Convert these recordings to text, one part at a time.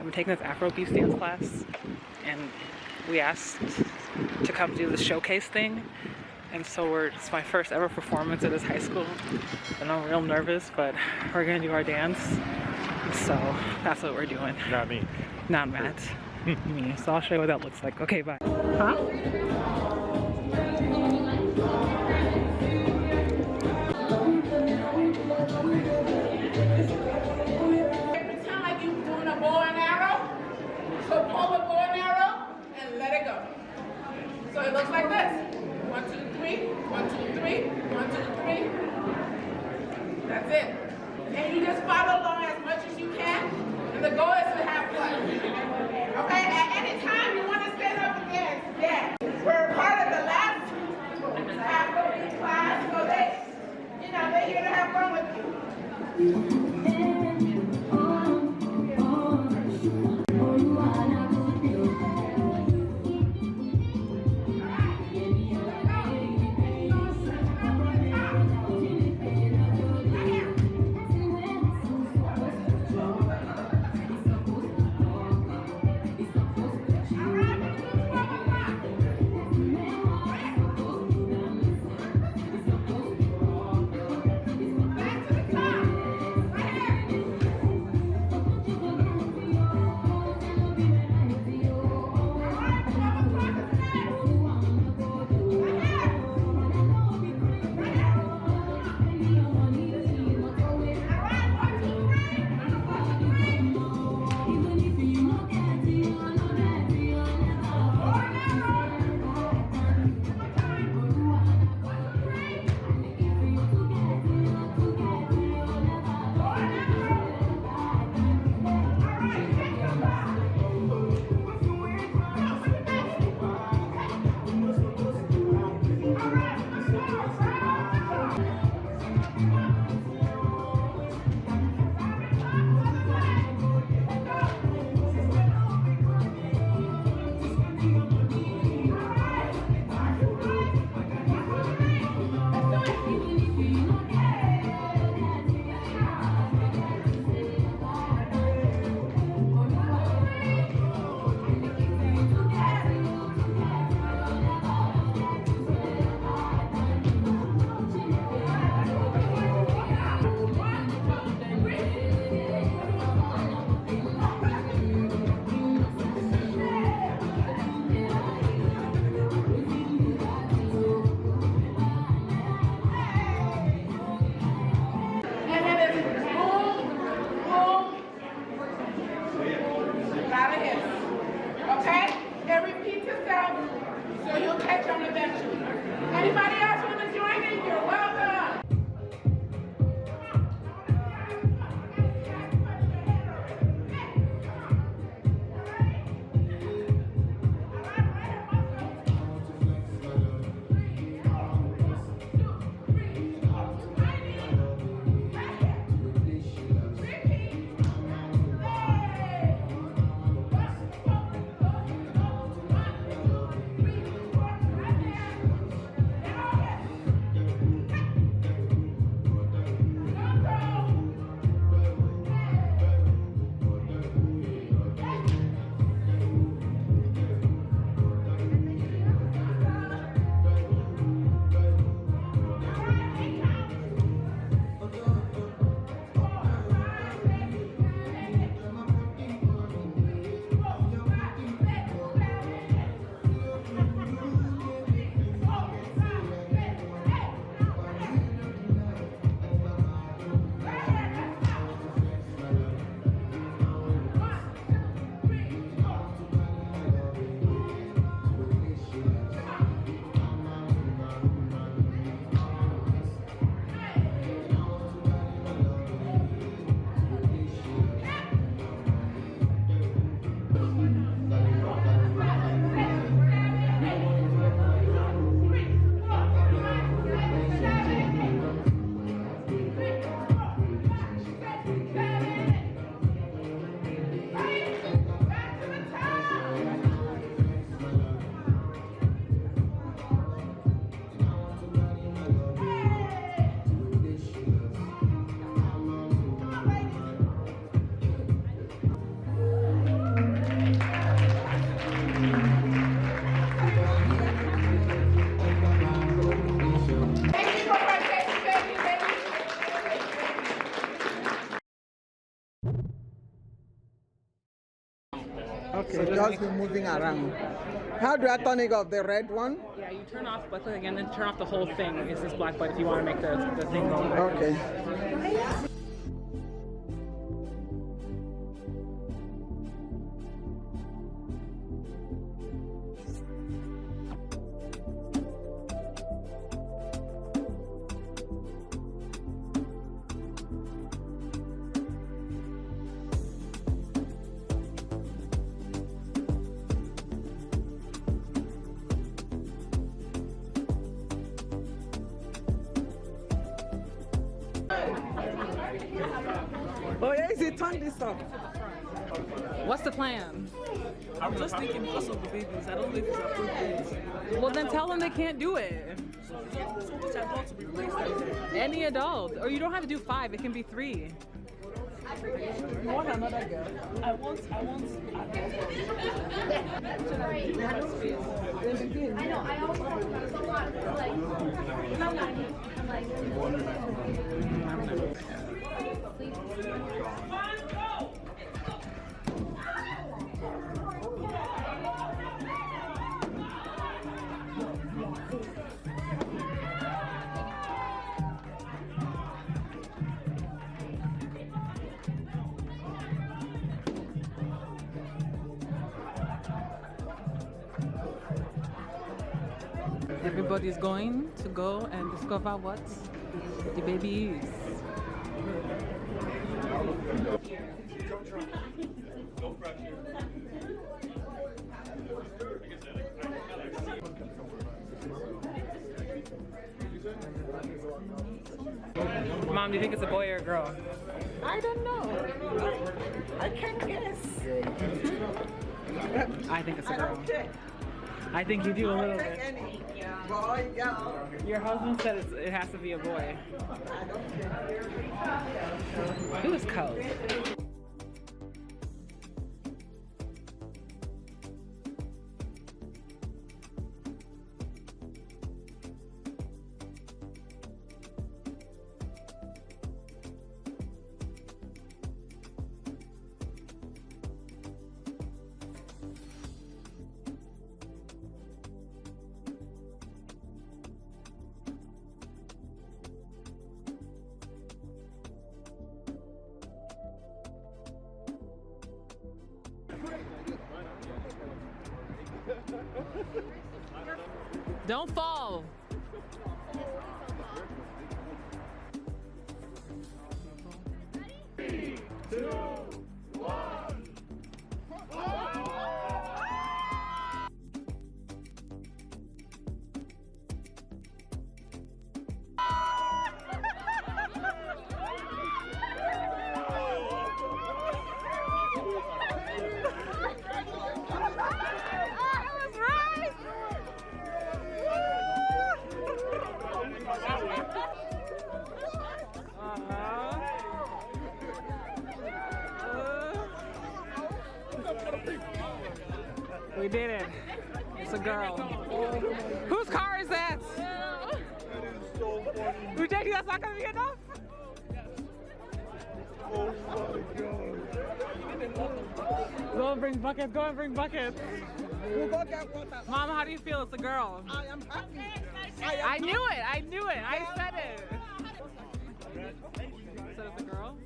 I've been taking this Afro dance class, and we asked to come do the showcase thing. And so it's my first ever performance at this high school. And I'm real nervous, but we're gonna do our dance. So that's what we're doing. Not me. Not Matt. Me. So I'll show you what that looks like. Okay, bye. Huh? Every time like you're doing a bow and arrow, so pull the bow and arrow and let it go. So it looks like this. 1, 2, 3, 1, 2, 3, 1, 2, 3. That's it. And you just follow along as much as you can. And the goal is to have fun. Okay? At any time you want to stand up and dance, dance. We're part of the last Afro class, so they're here to have fun with you. Okay, So just be moving around. How do I turn it off? The red one? Yeah, you turn off by clicking and then turn off the whole thing. It's this black button if you want to make the thing go. Okay. Oh, yeah, easy. Turn this off. What's the plan? I'm just thinking because of the babies. I don't know if it's appropriate. Well, then tell them they can't do it. So which adult to be placed there? Any adult. Or you don't have to do 5. It can be 3. You want another girl? I want. I know, I also want a lot. Like, Everybody's going to go and discover what the baby is. Mom, do you think it's a boy or a girl? I don't know. I can't guess. I think it's a I girl. don't check. I think you do a little Check bit. any. Boy, girl. Your husband said it has to be a boy. I don't check. Who is cold? Don't fall. We did it. It's a girl. Whose car is that? We think that's not gonna be enough? Go and bring buckets, go and bring buckets. We'll go get water. Mom, how do you feel? It's a girl. I am happy. I knew it, I knew it. I said it. You said it's a girl?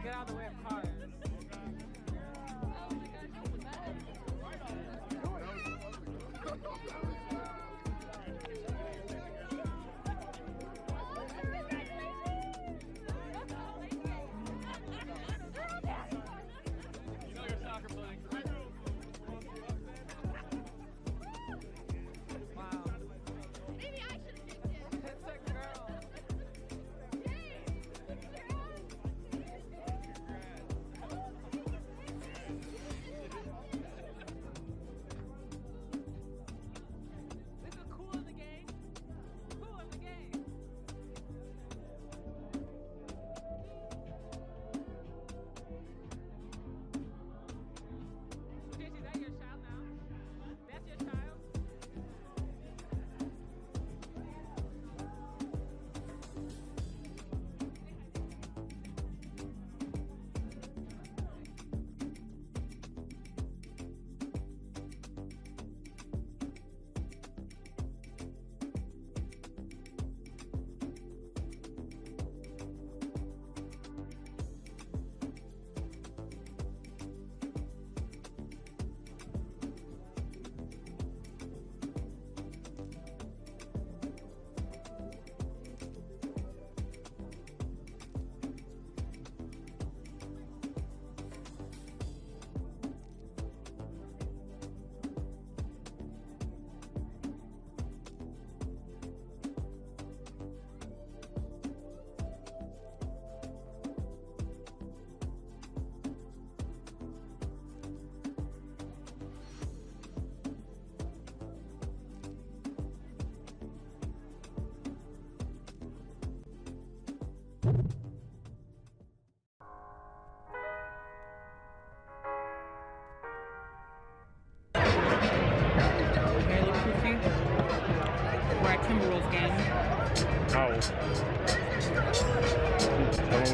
Get out of the way of cars. You know you're a soccer player.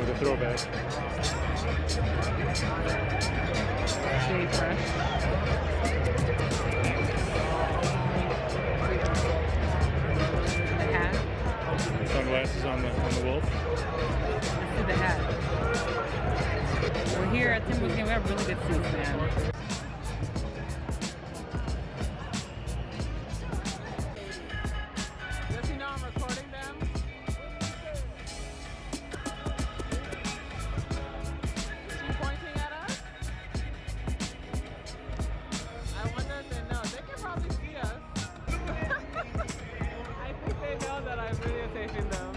the throwback. Shade fresh. The hat. Sunglasses on the wolf. Let's see the hat. We're here at Timberwolves game. We have really good seats, man. Does he know I'm recording them? Is she pointing at us? I wonder if they know. They can probably see us. I think they know that I'm videotaping them.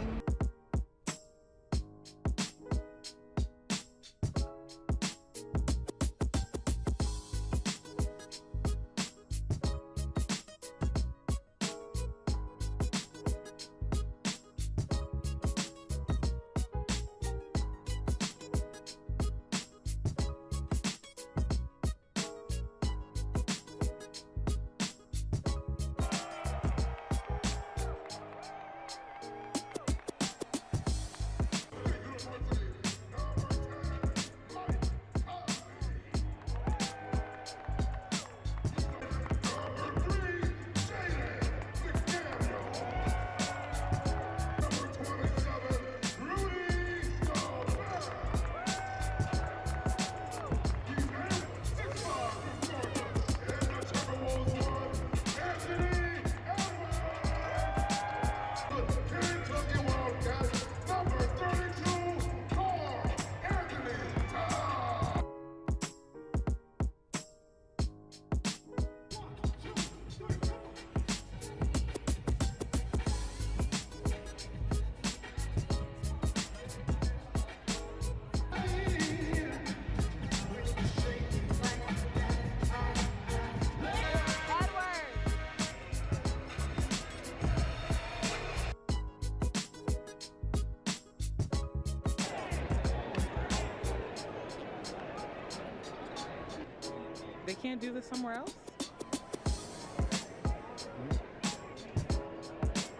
They can't do this somewhere else?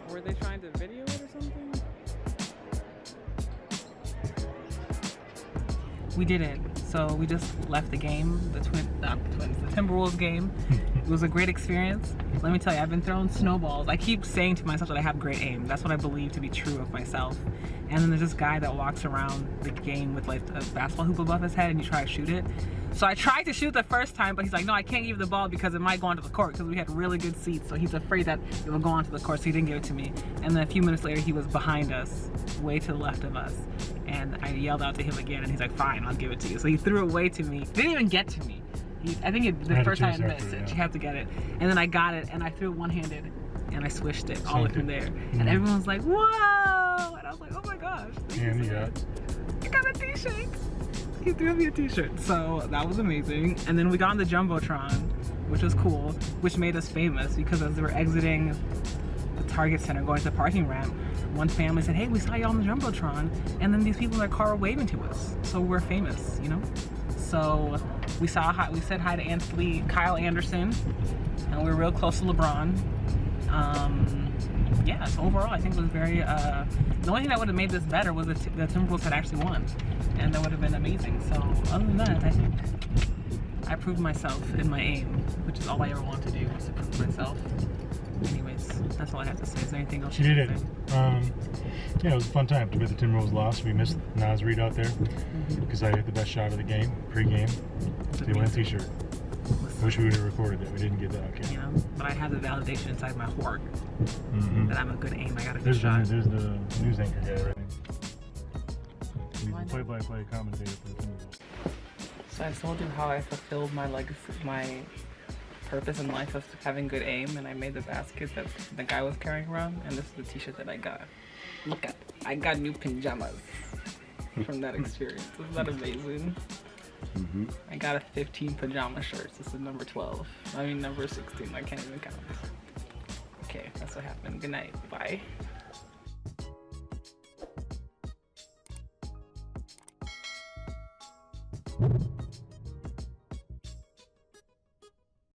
Were they trying to video it or something? We didn't. So we just left the game, the Timberwolves game. It was a great experience. Let me tell you, I've been throwing snowballs. I keep saying to myself that I have great aim. That's what I believe to be true of myself. And then there's this guy that walks around the game with like a basketball hoop above his head and you try to shoot it. So I tried to shoot the first time, but he's like, no, I can't give you the ball because it might go onto the court because we had really good seats. So he's afraid that it will go onto the court, so he didn't give it to me. And then a few minutes later, he was behind us, way to the left of us. And I yelled out to him again, and he's like, fine, I'll give it to you. So he threw it away to me. Didn't even get to me. I think the first time I missed it, you have to get it. And then I got it, and I threw it one-handed, and I swished it all the way from there. And everyone was like, whoa! And I was like, oh my gosh. And you got a t-shirt. He threw me a t-shirt, so that was amazing. And then we got on the Jumbotron, which was cool, which made us famous because as we were exiting the Target Center going to the parking ramp, one family said, hey, we saw you on the Jumbotron, and then these people in their car were waving to us, so we're famous, you know? So we said hi to Kyle Anderson, and we were real close to LeBron. Yeah, so overall I think it was very, the only thing that would have made this better was if the Timberwolves had actually won, and that would have been amazing. So other than that, I think I proved myself in my aim, which is all I ever wanted to do, was to prove myself. Anyways, that's all I have to say. Is there anything else you you did it. Yeah, it was a fun time. Too bad the Timberwolves lost. We missed Nas Reed out there because I hit the best shot of the game, pre-game. They won a t-shirt. I wish we would have recorded that. We didn't get that. Okay. You know, but I have the validation inside my heart that I'm a good aim. I got a good shot. There's the news anchor guy, right? He's the play-by-play commentator for the Timberwolves. So I told you how I fulfilled my legacy, my purpose in life of having good aim, and I made the basket that the guy was carrying around, and this is the t-shirt that I got. Look at, I got new pajamas from that experience. Isn't that amazing? I got a 15 pajama shirts. This is number 12. I mean number 16. I can't even count. Okay, that's what happened. Good night. Bye.